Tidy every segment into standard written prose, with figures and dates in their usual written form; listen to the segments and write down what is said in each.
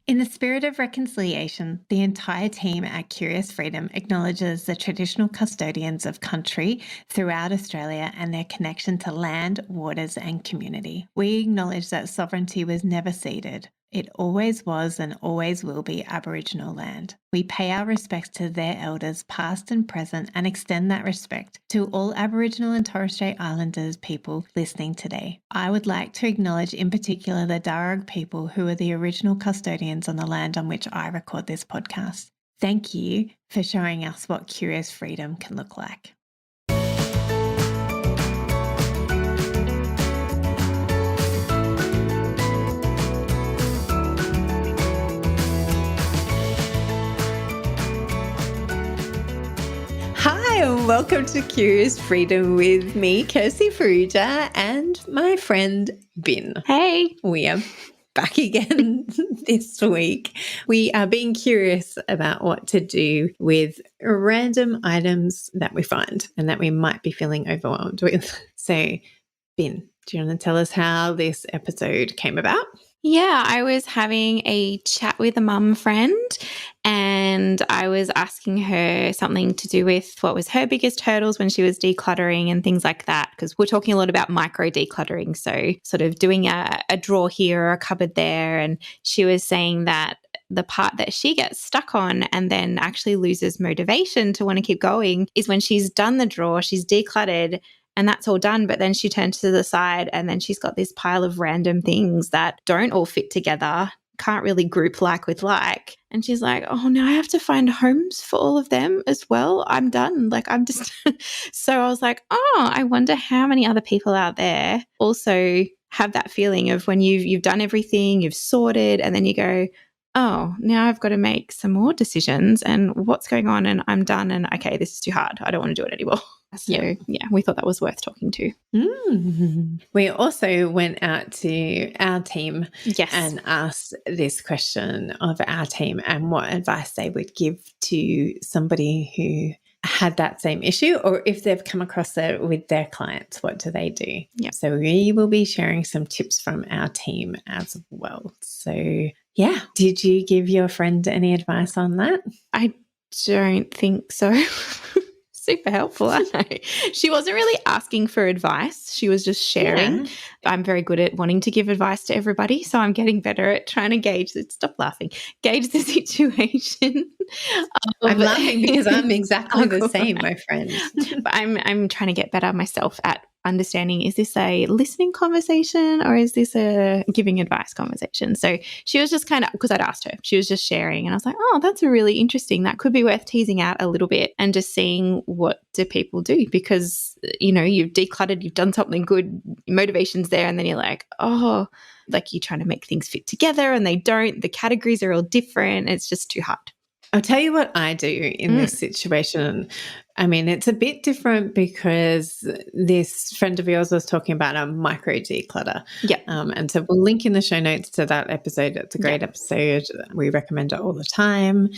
In the spirit of reconciliation, the entire team at Curious Freedom acknowledges the traditional custodians of country throughout Australia and their connection to land, waters, and community. We acknowledge that sovereignty was never ceded. It always was and always will be Aboriginal land. We pay our respects to their elders, past and present, and extend that respect to all Aboriginal and Torres Strait Islanders people listening today. I would like to acknowledge in particular the Darug people who are the original custodians on the land on which I record this podcast. Thank you for showing us what Curious Freedom can look like. Hi, and welcome to Curious Freedom with me, Kirsty and my friend Bin. Hey. We are back again this week. We are being curious about what to do with random items that we find and that we might be feeling overwhelmed with. So, Bin, do you want to tell us how this episode came about? Yeah, I was having a chat with a mum friend and I was asking her something to do with what was her biggest hurdles when she was decluttering and things like that, because we're talking a lot about micro decluttering. So sort of doing a drawer here or a cupboard there. And she was saying that the part that she gets stuck on and then actually loses motivation to want to keep going is when she's done the drawer, she's decluttered, and that's all done. But then she turns to the side and then she's got this pile of random things that don't all fit together, can't really group like with like. And she's like, oh, now I have to find homes for all of them as well. I'm done. Like, I'm just so I was like, oh, I wonder how many other people out there also have that feeling of when you've done everything, you've sorted, and then you go, oh, now I've got to make some more decisions and what's going on, and I'm done, and okay, this is too hard. I don't want to do it anymore. So, yeah, we thought that was worth talking to. We also went out to our team Yes. and asked this question of our team and what advice they would give to somebody who had that same issue, or if they've come across it with their clients, what do they do? Yeah. So we will be sharing some tips from our team as well. So yeah, did you give your friend any advice on that? I don't think so. Super helpful, aren't I? She wasn't really asking for advice. She was just sharing. Yeah. I'm very good at wanting to give advice to everybody, so I'm getting better at trying to gauge the situation. I'm laughing because I'm exactly the same, my friend. But I'm trying to get better myself at understanding, is this a listening conversation or is this a giving advice conversation? So she was just kind of, because I'd asked her, she was just sharing and I was like, oh, that's a really interesting, that could be worth teasing out a little bit and just seeing what do people do, because, you know, you've decluttered, you've done something good, motivation's there, and then you're like, oh, like you're trying to make things fit together and they don't, the categories are all different, it's just too hard. I'll tell you what I do in this situation. I mean, it's a bit different because this friend of yours was talking about a micro declutter. Yeah. And so we'll link in the show notes to that episode. It's a great episode. We recommend it all the time.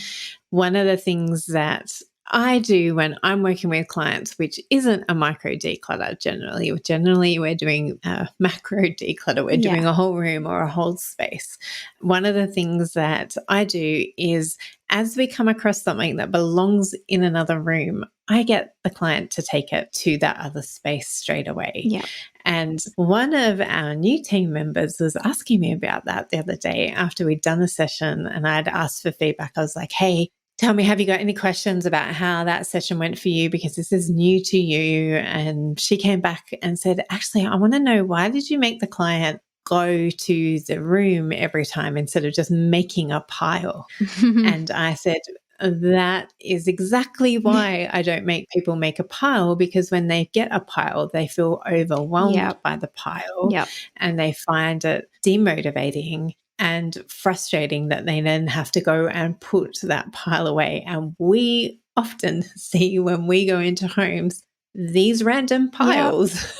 One of the things that I do when I'm working with clients, which isn't a micro declutter generally we're doing a macro declutter. We're doing a whole room or a whole space. One of the things that I do is, as we come across something that belongs in another room, I get the client to take it to that other space straight away. Yeah. And one of our new team members was asking me about that the other day after we'd done a session, and I'd asked for feedback. I was like, hey, tell me, have you got any questions about how that session went for you? Because this is new to you. And she came back and said, actually, I want to know, why did you make the client go to the room every time instead of just making a pile? And I said, that is exactly why I don't make people make a pile, because when they get a pile, they feel overwhelmed by the pile and they find it demotivating and frustrating that they then have to go and put that pile away. And we often see, when we go into homes, these random piles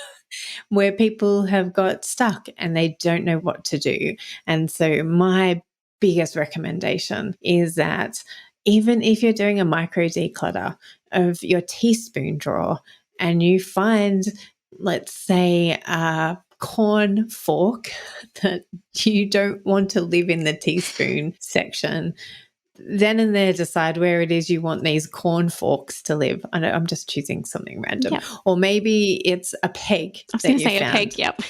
where people have got stuck and they don't know what to do. And so my biggest recommendation is that even if you're doing a micro declutter of your teaspoon drawer and you find, let's say, a corn fork that you don't want to live in the teaspoon section, then and there decide where it is you want these corn forks to live. I know I'm just choosing something random. Yep. Or maybe it's a peg I was that going to you say a found. peg. Yep.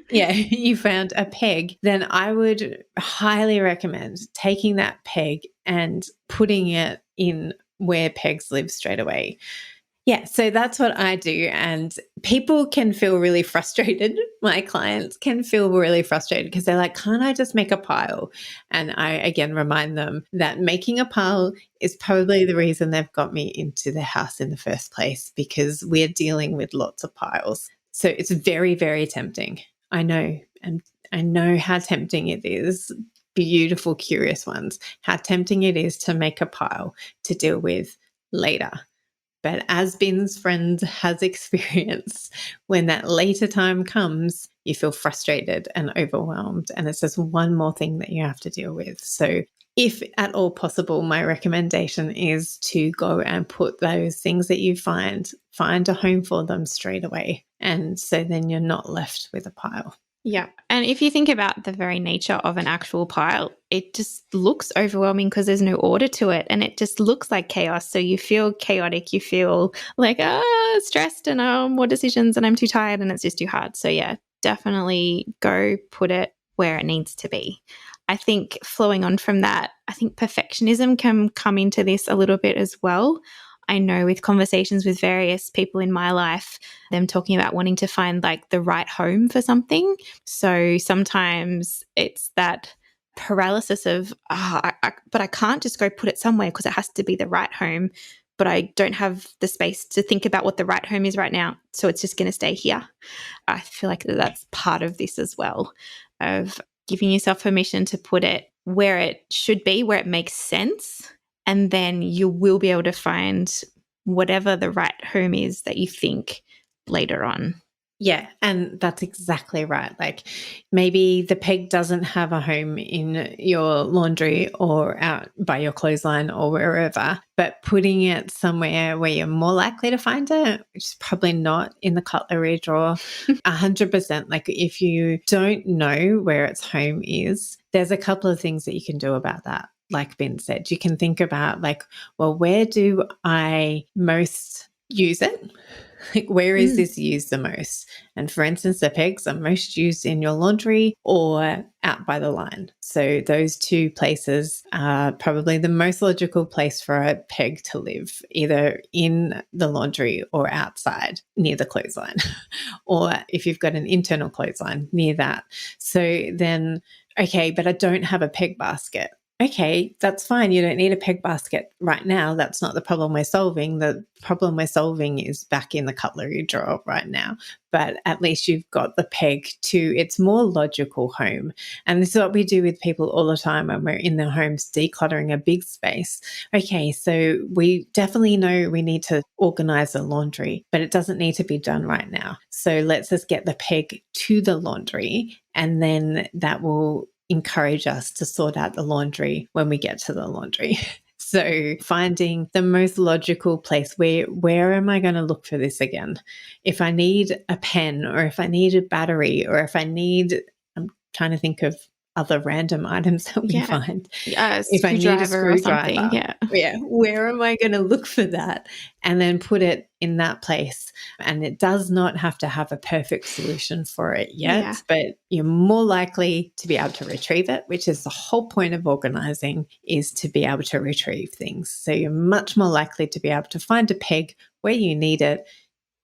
Yeah, you found a peg. Then I would highly recommend taking that peg and putting it in where pegs live straight away. Yeah, so that's what I do. And people can feel really frustrated. My clients can feel really frustrated because they're like, can't I just make a pile? And I, again, remind them that making a pile is probably the reason they've got me into the house in the first place, because we're dealing with lots of piles. So it's very, very tempting. I know. And I know how tempting it is. Beautiful, curious ones, how tempting it is to make a pile to deal with later. But as Bin's friend has experienced, when that later time comes, you feel frustrated and overwhelmed. And it's just one more thing that you have to deal with. So if at all possible, my recommendation is to go and put those things that you find a home for them straight away. And so then you're not left with a pile. Yeah. And if you think about the very nature of an actual pile, it just looks overwhelming because there's no order to it and it just looks like chaos. So you feel chaotic, you feel like, stressed and more decisions and I'm too tired and it's just too hard. So yeah, definitely go put it where it needs to be. I think flowing on from that, I think perfectionism can come into this a little bit as well. I know with conversations with various people in my life, them talking about wanting to find like the right home for something. So sometimes it's that paralysis of, but I can't just go put it somewhere because it has to be the right home, but I don't have the space to think about what the right home is right now. So it's just going to stay here. I feel like that's part of this as well, of giving yourself permission to put it where it should be, where it makes sense. And then you will be able to find whatever the right home is that you think later on. Yeah, and that's exactly right. Like maybe the peg doesn't have a home in your laundry or out by your clothesline or wherever, but putting it somewhere where you're more likely to find it, which is probably not in the cutlery drawer, 100%. Like if you don't know where its home is, there's a couple of things that you can do about that. Like Ben said, you can think about like, well, where do I most use it? Like, where is this used the most? And for instance, the pegs are most used in your laundry or out by the line. So those two places are probably the most logical place for a peg to live, either in the laundry or outside near the clothesline, or if you've got an internal clothesline near that. So then, okay, but I don't have a peg basket. Okay, that's fine. You don't need a peg basket right now. That's not the problem we're solving. The problem we're solving is back in the cutlery drawer right now. But at least you've got the peg to its more logical home. And this is what we do with people all the time when we're in their homes decluttering a big space. Okay, so we definitely know we need to organize the laundry, but it doesn't need to be done right now. So let's just get the peg to the laundry, and then that will encourage us to sort out the laundry when we get to the laundry. So finding the most logical place, where am I going to look for this again? If I need a pen, or if I need a battery, or if I need, I'm trying to think of other random items that we find. If I need a screwdriver, where am I going to look for that? And then put it in that place. And it does not have to have a perfect solution for it yet, but you're more likely to be able to retrieve it, which is the whole point of organizing, is to be able to retrieve things. So you're much more likely to be able to find a peg where you need it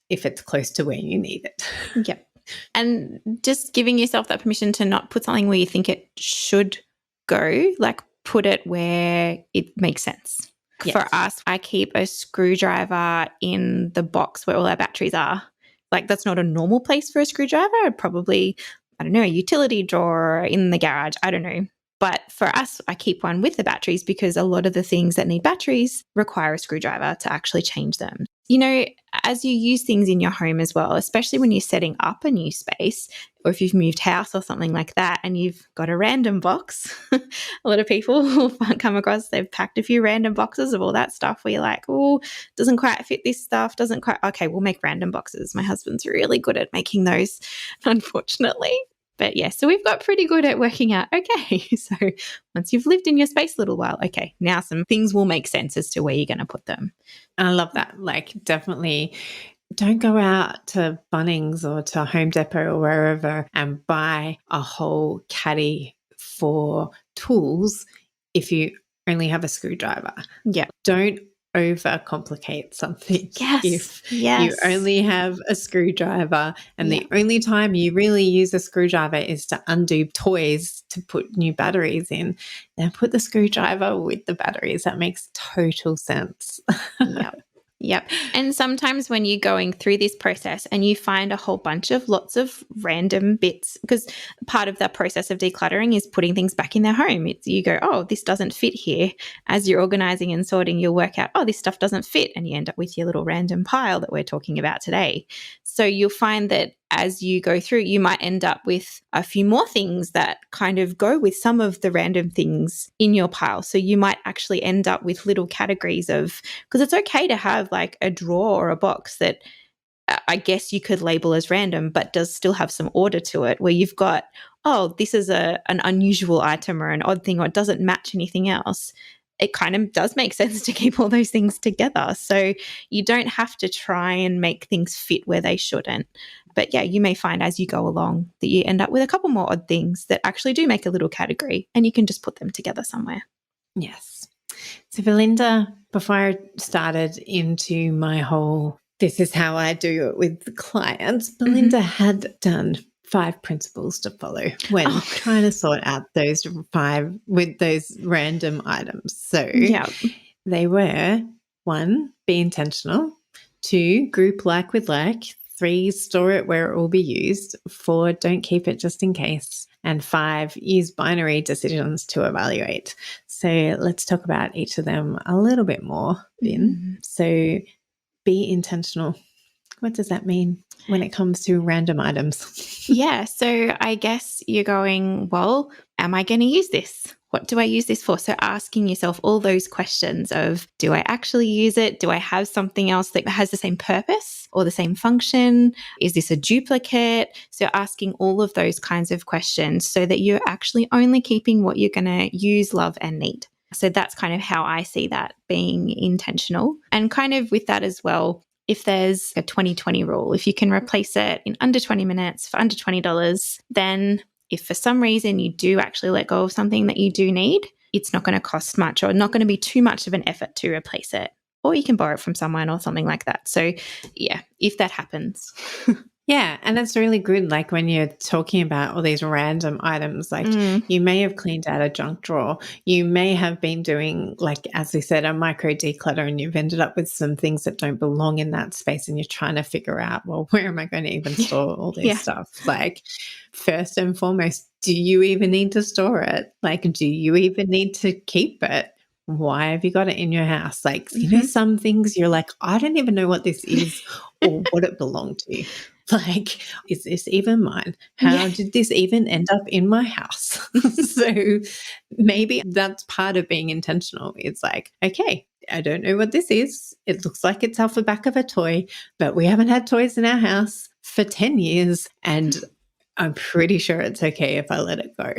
if it's close to where you need it. Yep. And just giving yourself that permission to not put something where you think it should go, like put it where it makes sense. Yes. For us, I keep a screwdriver in the box where all our batteries are. Like that's not a normal place for a screwdriver. Probably, I don't know, a utility drawer in the garage. I don't know. But for us, I keep one with the batteries because a lot of the things that need batteries require a screwdriver to actually change them. You know, as you use things in your home as well, especially when you're setting up a new space, or if you've moved house or something like that and you've got a random box, a lot of people will come across, they've packed a few random boxes of all that stuff where you're like, oh, doesn't quite fit this stuff, doesn't quite, okay, we'll make random boxes. My husband's really good at making those, unfortunately. But yeah, so we've got pretty good at working out, okay, so once you've lived in your space a little while, okay, now some things will make sense as to where you're going to put them. I love that. Like, definitely don't go out to Bunnings or to Home Depot or wherever and buy a whole caddy for tools if you only have a screwdriver. Yeah. Don't overcomplicate something. Yes. If you only have a screwdriver and the only time you really use a screwdriver is to undo toys to put new batteries in, then put the screwdriver with the batteries. That makes total sense. Yep. And sometimes when you're going through this process and you find a whole bunch of lots of random bits, because part of the process of decluttering is putting things back in their home. You go, oh, this doesn't fit here. As you're organizing and sorting, you'll work out, oh, this stuff doesn't fit. And you end up with your little random pile that we're talking about today. So you'll find that as you go through, you might end up with a few more things that kind of go with some of the random things in your pile. So you might actually end up with little categories of, because it's okay to have like a drawer or a box that I guess you could label as random, but does still have some order to it, where you've got, oh, this is an unusual item or an odd thing, or it doesn't match anything else. It kind of does make sense to keep all those things together. So you don't have to try and make things fit where they shouldn't. But yeah, you may find as you go along that you end up with a couple more odd things that actually do make a little category and you can just put them together somewhere. Yes. So Belinda, before I started into my whole, this is how I do it with the clients, Belinda had done 5 principles to follow when trying to sort out those 5 with those random items. So they were 1, be intentional, 2, group like with like, 3, store it where it will be used, 4, don't keep it just in case, and 5, use binary decisions to evaluate. So let's talk about each of them a little bit more, Bin. So be intentional. What does that mean when it comes to random items? Yeah, so I guess you're going, well, am I going to use this? What do I use this for? So asking yourself all those questions of, do I actually use it? Do I have something else that has the same purpose or the same function? Is this a duplicate? So asking all of those kinds of questions so that you're actually only keeping what you're going to use, love, and need. So that's kind of how I see that being intentional. And kind of with that as well, if there's a 20-20 rule, if you can replace it in under 20 minutes for under $20, then if for some reason you do actually let go of something that you do need, it's not going to cost much or not going to be too much of an effort to replace it. Or you can borrow it from someone or something like that. So yeah, if that happens. Yeah, and that's really good. Like when you're talking about all these random items, like you may have cleaned out a junk drawer. You may have been doing, like, as we said, a micro declutter, and you've ended up with some things that don't belong in that space, and you're trying to figure out, well, where am I going to even store all this stuff? Like, first and foremost, do you even need to store it? Like, do you even need to keep it? Why have you got it in your house? Like, you know, some things you're like, I don't even know what this is or what it belonged to. Like, is this even mine? How did this even end up in my house? So maybe that's part of being intentional. It's like, okay, I don't know what this is. It looks like it's off the back of a toy, but we haven't had toys in our house for 10 years. And I'm pretty sure it's okay if I let it go.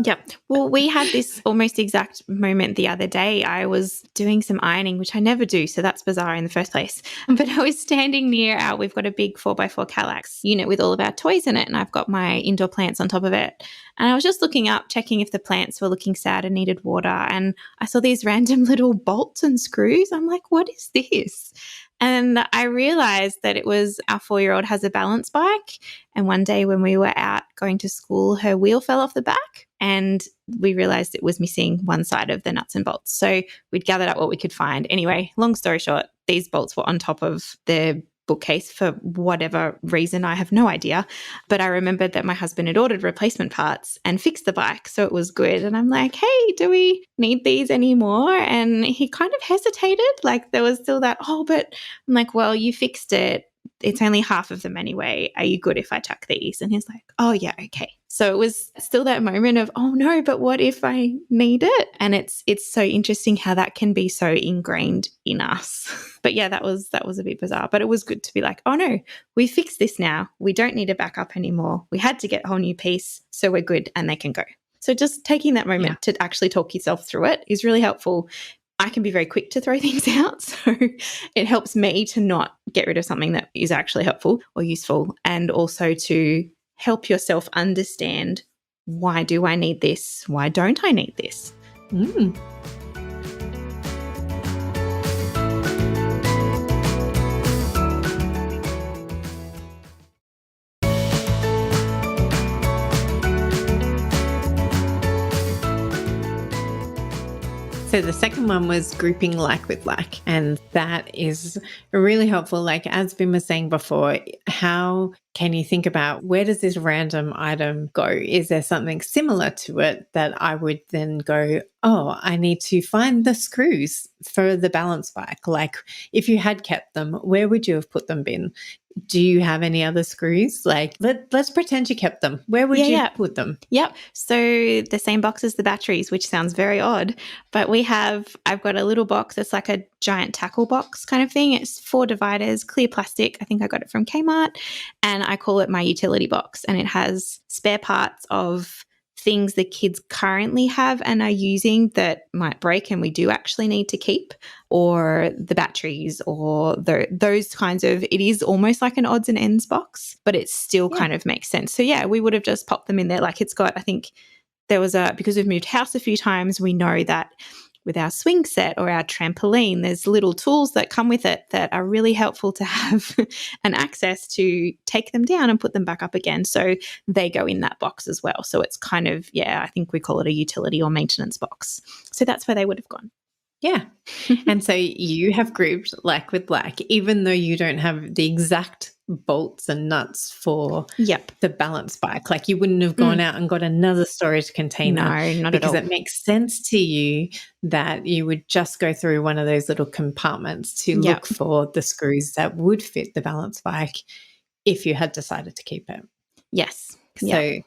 Yep. Well, we had this almost exact moment the other day. I was doing some ironing, which I never do, so that's bizarre in the first place. But I was standing near we've got a big 4x4 Kallax unit with all of our toys in it, and I've got my indoor plants on top of it. And I was just looking up, checking if the plants were looking sad and needed water, and I saw these random little bolts and screws. I'm like, what is this? And I realized that it was our 4-year-old has a balance bike. And one day when we were out going to school, her wheel fell off the back and we realized it was missing one side of the nuts and bolts. So we'd gathered up what we could find. Anyway, long story short, these bolts were on top of the bookcase for whatever reason. I have no idea. But I remembered that my husband had ordered replacement parts and fixed the bike, so it was good. And I'm like, hey, do we need these anymore? And he kind of hesitated. Like there was still that, oh, but I'm like, well, you fixed it. It's only half of them anyway. Are you good if I chuck these? And he's like, oh, yeah, okay. So it was still that moment of, oh, no, but what if I need it? And it's so interesting how that can be so ingrained in us. But yeah, that was a bit bizarre. But it was good to be like, oh, no, we fixed this now. We don't need a backup anymore. We had to get a whole new piece, so we're good and they can go. So just taking that moment to actually talk yourself through it is really helpful. I can be very quick to throw things out. So it helps me to not get rid of something that is actually helpful or useful, and also to help yourself understand, why do I need this? Why don't I need this? So the second one was grouping like with like, and that is really helpful. Like as Bim was saying before, how can you think about, where does this random item go? Is there something similar to it that I would then go, oh, I need to find the screws for the balance bike? Like if you had kept them, where would you have put them, Bin? Do you have any other screws? Like let's pretend you kept them. Where would you put them? Yep. So the same box as the batteries, which sounds very odd, but I've got a little box that's like a giant tackle box kind of thing. It's 4 dividers, clear plastic. I think I got it from Kmart, and I call it my utility box, and it has spare parts of things the kids currently have and are using that might break and we do actually need to keep, or the batteries, or those kinds of, it is almost like an odds and ends box, but it still kind of makes sense. So yeah, we would have just popped them in there. Like it's got, I think there was because we've moved house a few times, we know that with our swing set or our trampoline, there's little tools that come with it that are really helpful to have an access to take them down and put them back up again. So they go in that box as well. So it's kind of, I think we call it a utility or maintenance box. So that's where they would have gone. Yeah. And so you have grouped like with like, even though you don't have the exact bolts and nuts for the balance bike. Like you wouldn't have gone out and got another storage container. No, not at all. Because it makes sense to you that you would just go through one of those little compartments to look for the screws that would fit the balance bike if you had decided to keep it. Yes. So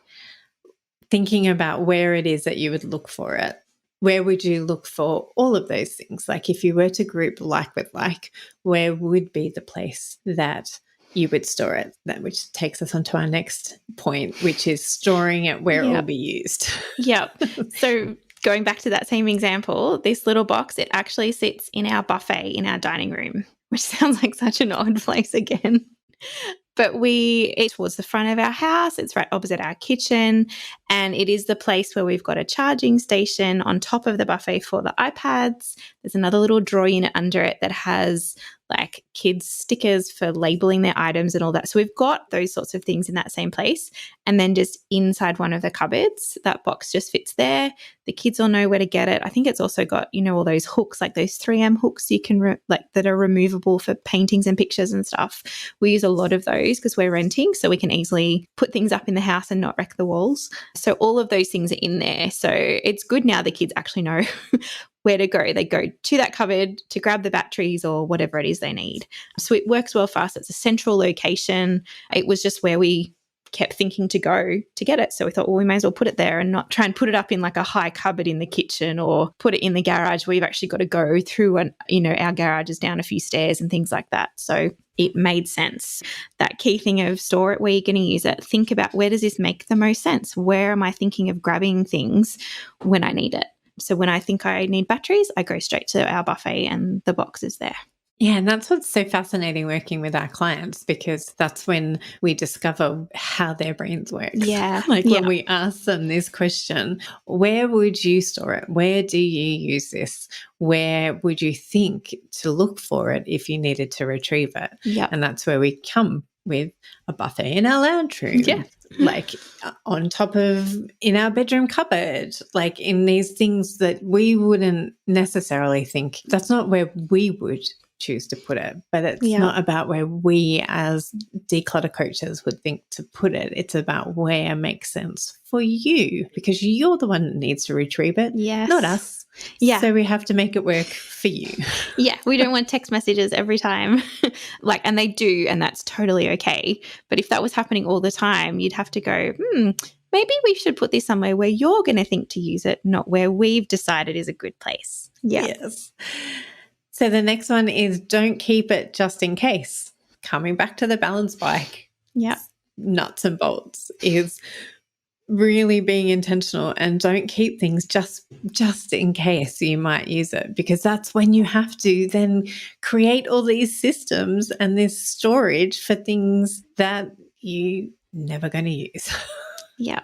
thinking about where it is that you would look for it, where would you look for all of those things? Like if you were to group like with like, where would be the place that you would store it? That which takes us on to our next point, which is storing it where it will be used. So going back to that same example, this little box, it actually sits in our buffet in our dining room, which sounds like such an odd place again. But it's towards the front of our house. It's right opposite our kitchen. And it is the place where we've got a charging station on top of the buffet for the iPads. There's another little drawer unit under it that has like kids' stickers for labeling their items and all that. So we've got those sorts of things in that same place. And then just inside one of the cupboards, that box just fits there. The kids all know where to get it. I think it's also got, all those hooks, like those 3M hooks you can that are removable for paintings and pictures and stuff. We use a lot of those because we're renting, so we can easily put things up in the house and not wreck the walls. So all of those things are in there. So it's good now the kids actually know where to go. They go to that cupboard to grab the batteries or whatever it is they need. So it works well for us. It's a central location. It was just where we kept thinking to go to get it. So we thought, well, we may as well put it there and not try and put it up in like a high cupboard in the kitchen or put it in the garage where you've actually got to go through our garage is down a few stairs and things like that. So it made sense. That key thing of store it where you're going to use it. Think about, where does this make the most sense? Where am I thinking of grabbing things when I need it? So when I think I need batteries, I go straight to our buffet and the box is there. Yeah, and that's what's so fascinating working with our clients, because that's when we discover how their brains work. Yeah. When we ask them this question, where would you store it? Where do you use this? Where would you think to look for it if you needed to retrieve it? Yeah. And that's where we come with a buffet in our lounge room. Yeah. Like on top of in our bedroom cupboard, like in these things that we wouldn't necessarily think, that's not where we would choose to put it. But it's Yeah. not about where we as declutter coaches would think to put it. It's about where makes sense for you, because you're the one that needs to retrieve it, Yes. not us. Yeah. So we have to make it work for you. Yeah, we don't want text messages every time. And they do, and that's totally okay. But if that was happening all the time, you'd have to go, maybe we should put this somewhere where you're going to think to use it, not where we've decided is a good place. Yeah. Yes. So the next one is don't keep it just in case. Coming back to the balance bike. Yeah. Nuts and bolts is really being intentional, and don't keep things just in case you might use it, because that's when you have to then create all these systems and this storage for things that you never going to use. Yeah.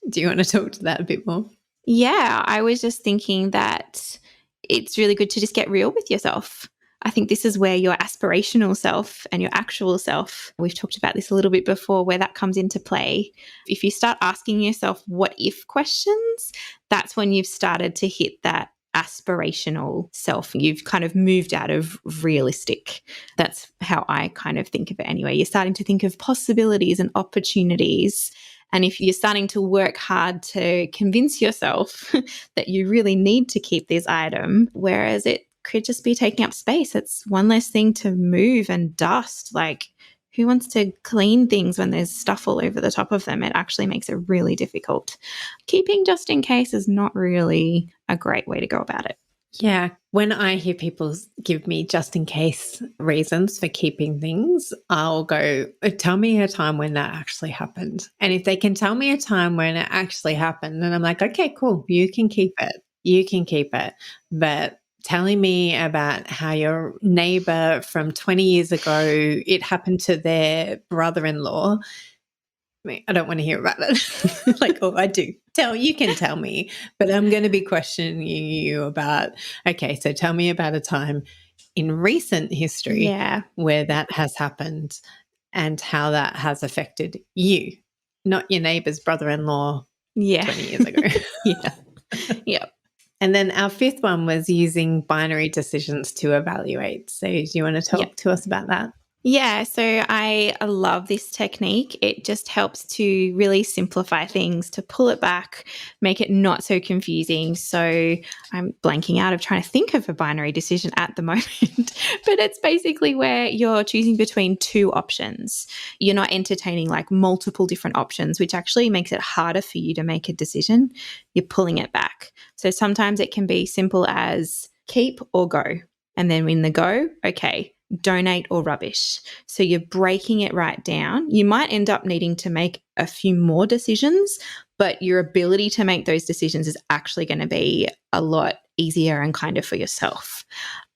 Do you want to talk to that a bit more? Yeah, I was just thinking that it's really good to just get real with yourself. I think this is where your aspirational self and your actual self, we've talked about this a little bit before, where that comes into play. If you start asking yourself what if questions, that's when you've started to hit that aspirational self. You've kind of moved out of realistic. That's how I kind of think of it anyway. You're starting to think of possibilities and opportunities. And if you're starting to work hard to convince yourself that you really need to keep this item, whereas it could just be taking up space, it's one less thing to move and dust. Like, who wants to clean things when there's stuff all over the top of them? It actually makes it really difficult. Keeping just in case is not really a great way to go about it. Yeah. When I hear people give me just in case reasons for keeping things, I'll go, tell me a time when that actually happened. And if they can tell me a time when it actually happened, then I'm like, okay, cool. You can keep it. You can keep it. But telling me about how your neighbor from 20 years ago, it happened to their brother-in-law, I don't want to hear about it. Like, oh, I do. You can tell me, but I'm going to be questioning you about, okay, so tell me about a time in recent history where that has happened and how that has affected you, not your neighbor's brother-in-law 20 years ago. Yeah. And then our fifth one was using binary decisions to evaluate. So do you want to talk to us about that? Yeah, so I love this technique. It just helps to really simplify things, to pull it back, make it not so confusing. So I'm blanking out of trying to think of a binary decision at the moment, but it's basically where you're choosing between two options. You're not entertaining like multiple different options, which actually makes it harder for you to make a decision. You're pulling it back. So sometimes it can be simple as keep or go. And then in the go, okay, donate or rubbish. So you're breaking it right down. You might end up needing to make a few more decisions, but your ability to make those decisions is actually going to be a lot easier and kinder for yourself.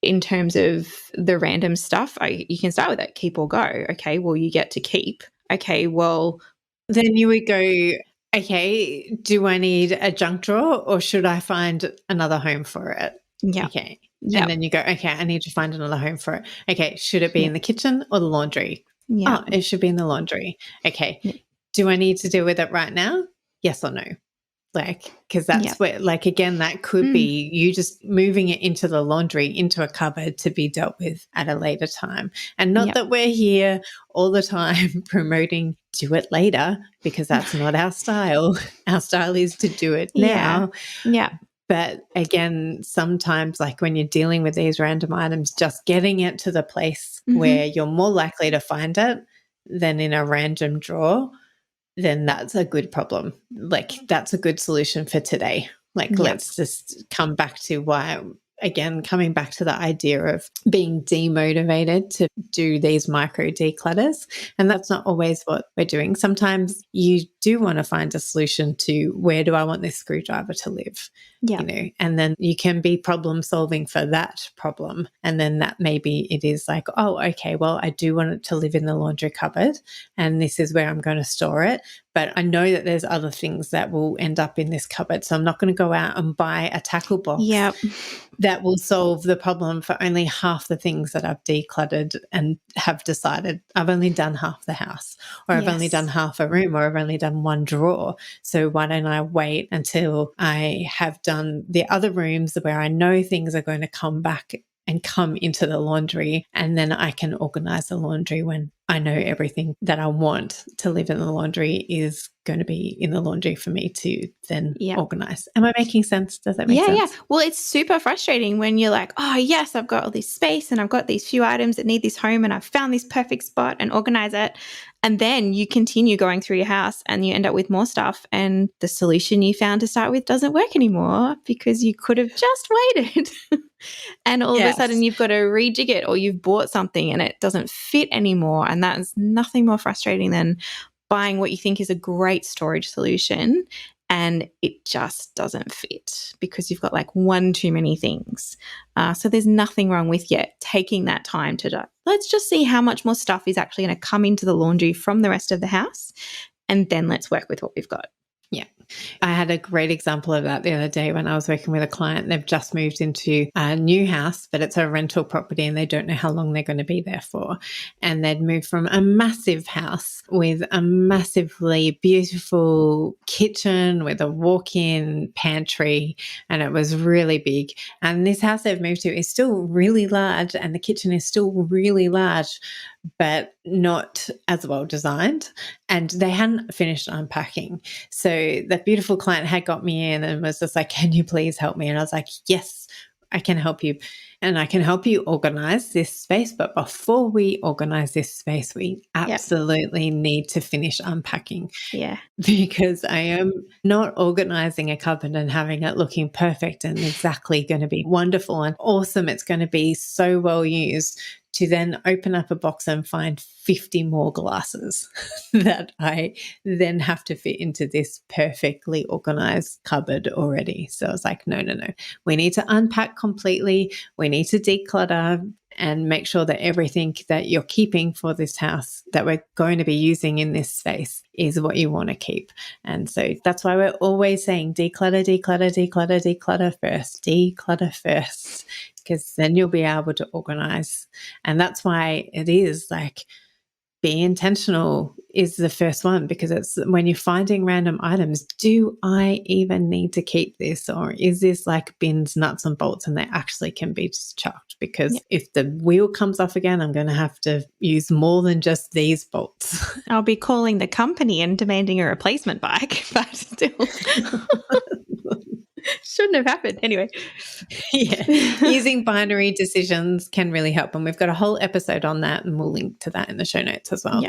In terms of the random stuff, you can start with it, keep or go. Okay, well, you get to keep. Okay, well, then you would go, okay, do I need a junk drawer or should I find another home for it? Yeah. Okay. Yep. And then you go, okay, I need to find another home for it. Okay, should it be in the kitchen or the laundry? Yeah. Oh, it should be in the laundry. Okay. Yeah. Do I need to deal with it right now? Yes or no? Like, because that's where, like, again, that could be you just moving it into the laundry, into a cupboard to be dealt with at a later time. And not that we're here all the time promoting do it later, because that's not our style. Our style is to do it now. Yeah. But again, sometimes like when you're dealing with these random items, just getting it to the place where you're more likely to find it than in a random drawer, then that's a good problem. Like that's a good solution for today. Like let's just come back to why, again, coming back to the idea of being demotivated to do these micro declutters. And that's not always what we're doing. Sometimes you do want to find a solution to where do I want this screwdriver to live? Yeah. You know, and then you can be problem solving for that problem. And then that maybe it is like, oh, okay, well, I do want it to live in the laundry cupboard and this is where I'm going to store it. But I know that there's other things that will end up in this cupboard. So I'm not going to go out and buy a tackle box that will solve the problem for only half the things that I've decluttered and have decided I've only done half the house, or I've only done half a room, or I've only done one drawer. So why don't I wait until I have done the other rooms where I know things are going to come back and come into the laundry, and then I can organize the laundry when I know everything that I want to live in the laundry is going to be in the laundry for me to then organize. Am I making sense? Does that make sense? Yeah. Well, it's super frustrating when you're like, oh, yes, I've got all this space and I've got these few items that need this home and I've found this perfect spot and organize it. And then you continue going through your house and you end up with more stuff, and the solution you found to start with doesn't work anymore because you could have just waited. And all of a sudden you've got to rejig it, or you've bought something and it doesn't fit anymore. And that is nothing more frustrating than buying what you think is a great storage solution and it just doesn't fit because you've got like one too many things. So there's nothing wrong with taking that time to let's just see how much more stuff is actually going to come into the laundry from the rest of the house, and then let's work with what we've got. Yeah. I had a great example of that the other day when I was working with a client. They've just moved into a new house, but it's a rental property and they don't know how long they're going to be there for. And they'd moved from a massive house with a massively beautiful kitchen with a walk-in pantry, and it was really big. And this house they've moved to is still really large, and the kitchen is still really large, but not as well designed, and they hadn't finished unpacking. So the beautiful client had got me in and was just like, can you please help me? And I was like, yes, I can help you. And I can help you organize this space. But before we organize this space, we absolutely need to finish unpacking. Yeah. Because I am not organizing a cupboard and having it looking perfect and exactly going to be wonderful and awesome. It's going to be so well used to then open up a box and find 50 more glasses that I then have to fit into this perfectly organized cupboard already. So I was like, no. We need to unpack completely. We need to declutter and make sure that everything that you're keeping for this house that we're going to be using in this space is what you want to keep. And so that's why we're always saying declutter first, because then you'll be able to organize. And that's why it is like, be intentional is the first one, because it's when you're finding random items, do I even need to keep this? Or is this like bins, nuts and bolts, and they actually can be just chucked? Because if the wheel comes off again, I'm going to have to use more than just these bolts. I'll be calling the company and demanding a replacement bike, but still. Shouldn't have happened. Anyway. Using binary decisions can really help. And we've got a whole episode on that, and we'll link to that in the show notes as well.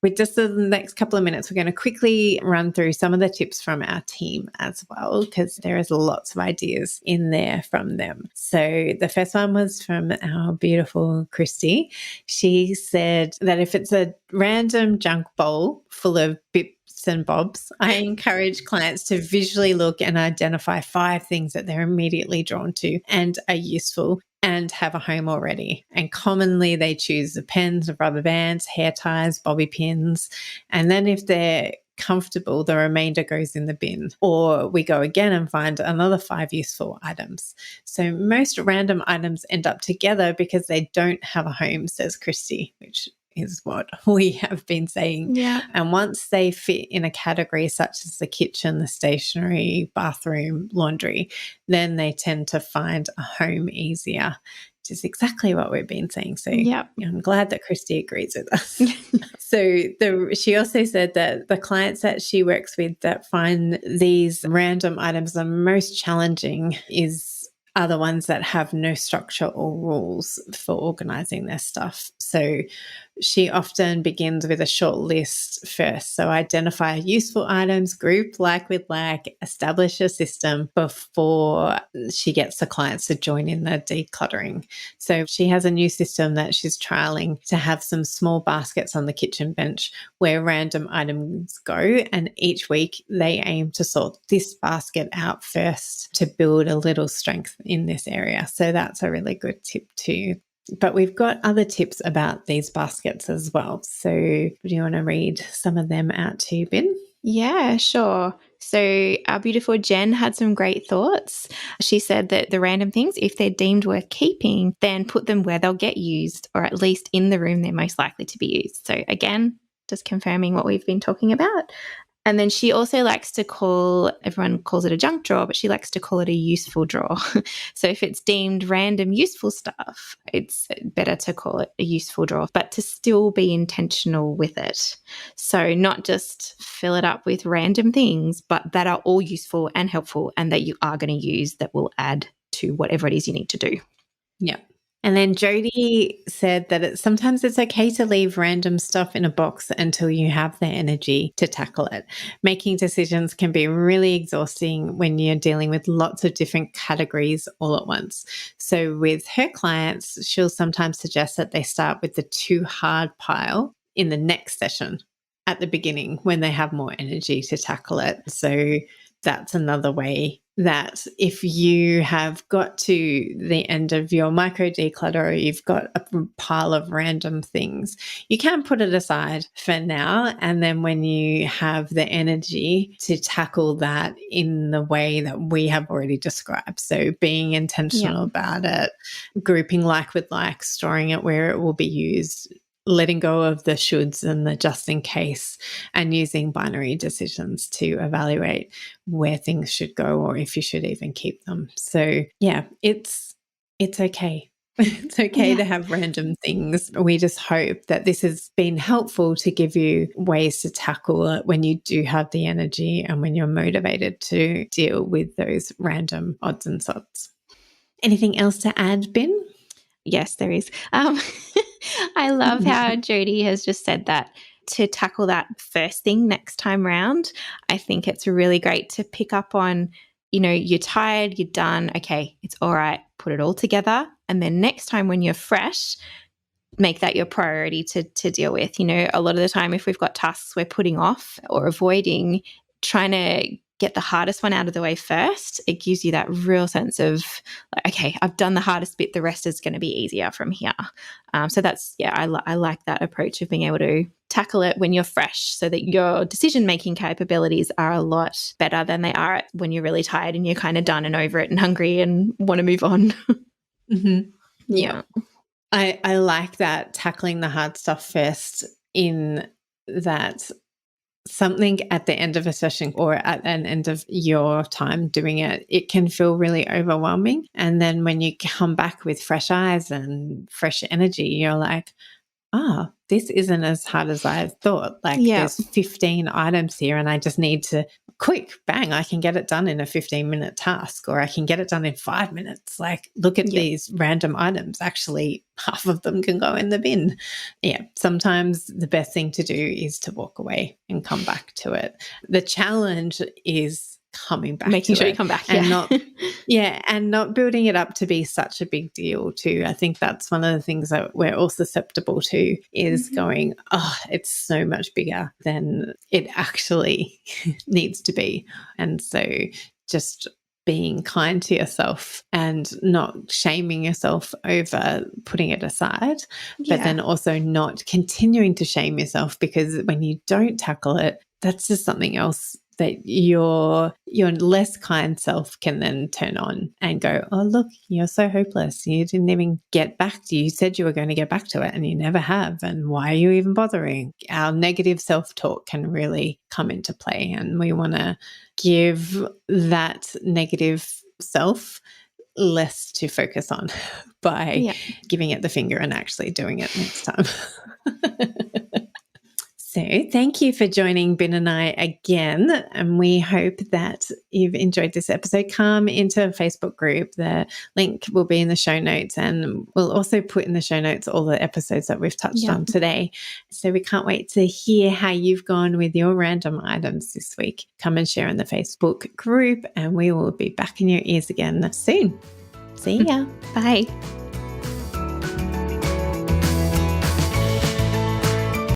With just the next couple of minutes, we're going to quickly run through some of the tips from our team as well, because there is lots of ideas in there from them. So the first one was from our beautiful Kirsty. She said that if it's a random junk bowl full of bits and bobs, I encourage clients to visually look and identify 5 things that they're immediately drawn to and are useful and have a home already. And commonly they choose the pens, the rubber bands, hair ties, bobby pins. And then if they're comfortable, the remainder goes in the bin. Or we go again and find another 5 useful items. So most random items end up together because they don't have a home, says Kirsty, which is what we have been saying. And once they fit in a category such as the kitchen, the stationery, bathroom, laundry, then they tend to find a home easier, which is exactly what we've been saying. So I'm glad that Kirsty agrees with us. She also said that the clients that she works with that find these random items the most challenging are the ones that have no structure or rules for organizing their stuff. So she often begins with a short list first. So identify useful items, group like with like, establish a system before she gets the clients to join in the decluttering. So she has a new system that she's trialing to have some small baskets on the kitchen bench where random items go. And each week they aim to sort this basket out first to build a little strength in this area. So that's a really good tip too. But we've got other tips about these baskets as well. So do you want to read some of them out to you, Ben? Yeah, sure. So our beautiful Jen had some great thoughts. She said that the random things, if they're deemed worth keeping, then put them where they'll get used, or at least in the room they're most likely to be used. So again, just confirming what we've been talking about. And then she also likes to everyone calls it a junk drawer, but she likes to call it a useful drawer. So if it's deemed random useful stuff, it's better to call it a useful drawer, but to still be intentional with it. So not just fill it up with random things, but that are all useful and helpful and that you are going to use that will add to whatever it is you need to do. Yeah. And then Jody said that sometimes it's okay to leave random stuff in a box until you have the energy to tackle it. Making decisions can be really exhausting when you're dealing with lots of different categories all at once. So with her clients, she'll sometimes suggest that they start with the too hard pile in the next session at the beginning when they have more energy to tackle it. So that's another way that if you have got to the end of your micro declutter or you've got a pile of random things, you can put it aside for now. And then when you have the energy to tackle that in the way that we have already described, so being intentional about it, grouping like with like, storing it where it will be used, letting go of the shoulds and the just in case, and using binary decisions to evaluate where things should go or if you should even keep them. So yeah, it's okay. It's okay to have random things. We just hope that this has been helpful to give you ways to tackle it when you do have the energy and when you're motivated to deal with those random odds and sods. Anything else to add, Bin? Yes, there is. I love how Jody has just said that to tackle that first thing next time round. I think it's really great to pick up on, you're tired, you're done. Okay, it's all right. Put it all together. And then next time when you're fresh, make that your priority to deal with. A lot of the time, if we've got tasks we're putting off or avoiding, trying to get the hardest one out of the way first, it gives you that real sense of, okay, I've done the hardest bit, the rest is going to be easier from here. So that's, I like that approach of being able to tackle it when you're fresh so that your decision-making capabilities are a lot better than they are when you're really tired and you're kind of done and over it and hungry and want to move on. Yeah. I like that, tackling the hard stuff first, in that something at the end of a session or at an end of your time doing it, it can feel really overwhelming. And then when you come back with fresh eyes and fresh energy, you're like, this isn't as hard as I thought. There's 15 items here and I just need to bang, I can get it done in a 15-minute task, or I can get it done in 5 minutes. Look at these random items. Actually, half of them can go in the bin. Yeah, sometimes the best thing to do is to walk away and come back to it. The challenge is coming back, making sure it you come back, and not building it up to be such a big deal too. I think that's one of the things that we're all susceptible to, is going, it's so much bigger than it actually needs to be. And so just being kind to yourself and not shaming yourself over putting it aside, but then also not continuing to shame yourself, because when you don't tackle it, that's just something else that your less kind self can then turn on and go, oh, look, you're so hopeless. You didn't even get back to, you said you were going to get back to it and you never have. And why are you even bothering? Our negative self-talk can really come into play. And we want to give that negative self less to focus on by giving it the finger and actually doing it next time. So thank you for joining Ben and I again, and we hope that you've enjoyed this episode. Come into a Facebook group. The link will be in the show notes, and we'll also put in the show notes all the episodes that we've touched on today. So we can't wait to hear how you've gone with your random items this week. Come and share in the Facebook group, and we will be back in your ears again soon. See ya. Bye.